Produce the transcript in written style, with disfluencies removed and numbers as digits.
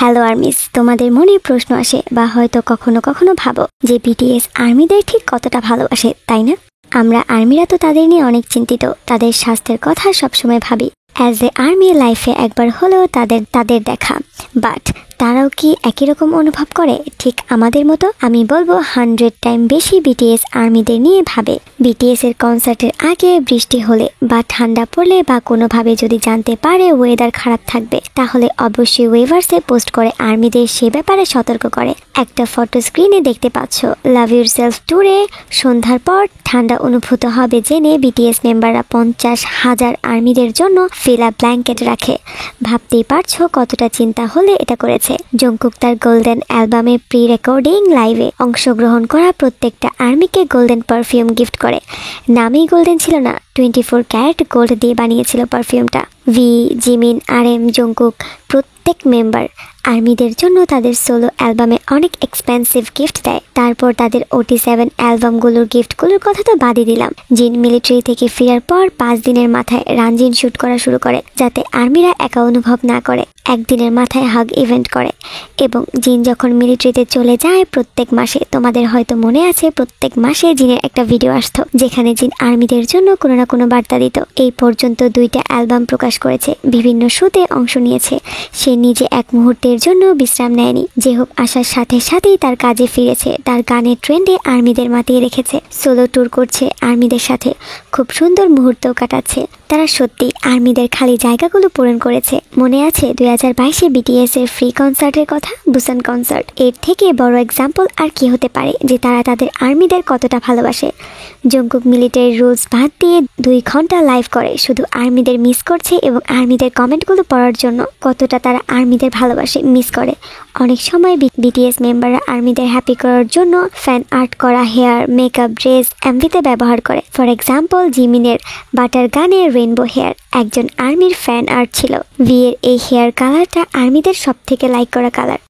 Hello armies, তোমাদের মনে প্রশ্ন আসে বা হয়তো কখনো কখনো ভাবো যে বিটিএস আর্মিদের ঠিক কতটা ভালোবাসে, তাই না? আমরা আর্মিরা তো তাদের নিয়ে অনেক চিন্তিত, তাদের স্বাস্থ্যের কথা সবসময় ভাবি। অ্যাজ এ আর্মি লাইফে একবার হলেও তাদের দেখা, বাট তারাও কি একই রকম অনুভব করে ঠিক আমাদের মতো? আমি বলবো 100 টাইম বেশি বিটিএস আর্মিদের নিয়ে ভাবে। বিটিএস এর কনসার্টের আগে বৃষ্টি হলে বা ঠান্ডা পড়লে বা কোনোভাবে যদি জানতে পারে ওয়েদার খারাপ থাকবে, তাহলে অবশ্যই ওয়েভার্সে পোস্ট করে আর্মিদের সে ব্যাপারে সতর্ক করে। একটা ফটো স্ক্রিনে দেখতে পাচ্ছ, লাভ ইউর সেলফ ট্যুরে সন্ধ্যার পর ঠান্ডা অনুভূত হবে জেনে বিটিএস মেম্বাররা 50,000 আর্মিদের জন্য ফিলা ব্ল্যাঙ্কেট রাখে। ভাবতেই পারছো কতটা চিন্তা হলে এটা করেছে। জংকুক তার গোল্ডেন অ্যালবামে প্রি রেকর্ডিং লাইভে অংশগ্রহণ করা প্রত্যেকটা আর্মিকে গোল্ডেন পারফিউম গিফট করে। নামেই গোল্ডেন ছিল না, 24 ক্যারেট গোল্ড দিয়ে বানিয়েছিল পারফিউমটা। ভি, জিমিন, RM, জংকুক প্রত্যেক মেম্বার আর্মিদের জন্য তাদের সোলো অ্যালবামে অনেক এক্সপেন্সিভ গিফট দেয়। তারপর তাদের OT7 অ্যালবামগুলোর গিফটগুলোর কথা তো বাদই দিলাম। জিন মিলিটারি থেকে ফেরার পর 5 দিনের মাথায় রানজিন শুট করা শুরু করে, যাতে আর্মিরা একা অনুভব না করে। একদিনের মাথায় হাগ ইভেন্ট করে। এবং জিন যখন মিলিটারিতে চলে যায় প্রত্যেক মাসে, তোমাদের হয়তো মনে আছে প্রত্যেক মাসে জিনের একটা ভিডিও আসতো যেখানে জিন আর্মিদের জন্য কোনো না কোনো বার্তা দিত। এই পর্যন্ত 2টা অ্যালবাম প্রকাশ করেছে, বিভিন্ন শোতে অংশ নিয়েছে। সে নিজে এক মুহূর্তের জন্য বিশ্রাম নেয়নি। যে হোক আসার সাথে সাথেই তার কাজে ফিরেছে, তার গানের ট্রেন্ডে আর্মিদের মাতিয়ে রেখেছে। সোলো ট্যুর করছে আর্মিদের সাথে, খুব সুন্দর মুহূর্তও কাটাচ্ছে। তারা সত্যি আর্মিদের খালি জায়গাগুলো পূরণ করেছে। মনে আছে 2022-এ বিটিএস এর ফ্রি কনসার্টের কথা, বুসান কনসার্ট। এর থেকে বড় এক্সাম্পল আর কি হতে পারে যে তারা তাদের আর্মিদের কতটা ভালোবাসে। জংকুক মিলিটারি রুলস বাদ দিয়ে 2 ঘন্টা লাইভ করে শুধু আর্মিদের মিস করছে এবং আর্মিদের কমেন্টগুলো পড়ার জন্য। কতটা তারা আর্মিদের ভালোবাসে, মিস করে। অনেক সময় বিটিএস মেম্বাররা আর্মিদের হ্যাপি করার জন্য ফ্যান আর্ট করা হেয়ার, মেকআপ, ড্রেস এমভিতে ব্যবহার করে। ফর এক্সাম্পল জিমিনের বাটার গানের রেইনবো হেয়ার একজন আর্মির ফ্যান আর্ট ছিল। ভি এর এই হেয়ার কালারটা আর্মিদের সব থেকে লাইক করা কালার।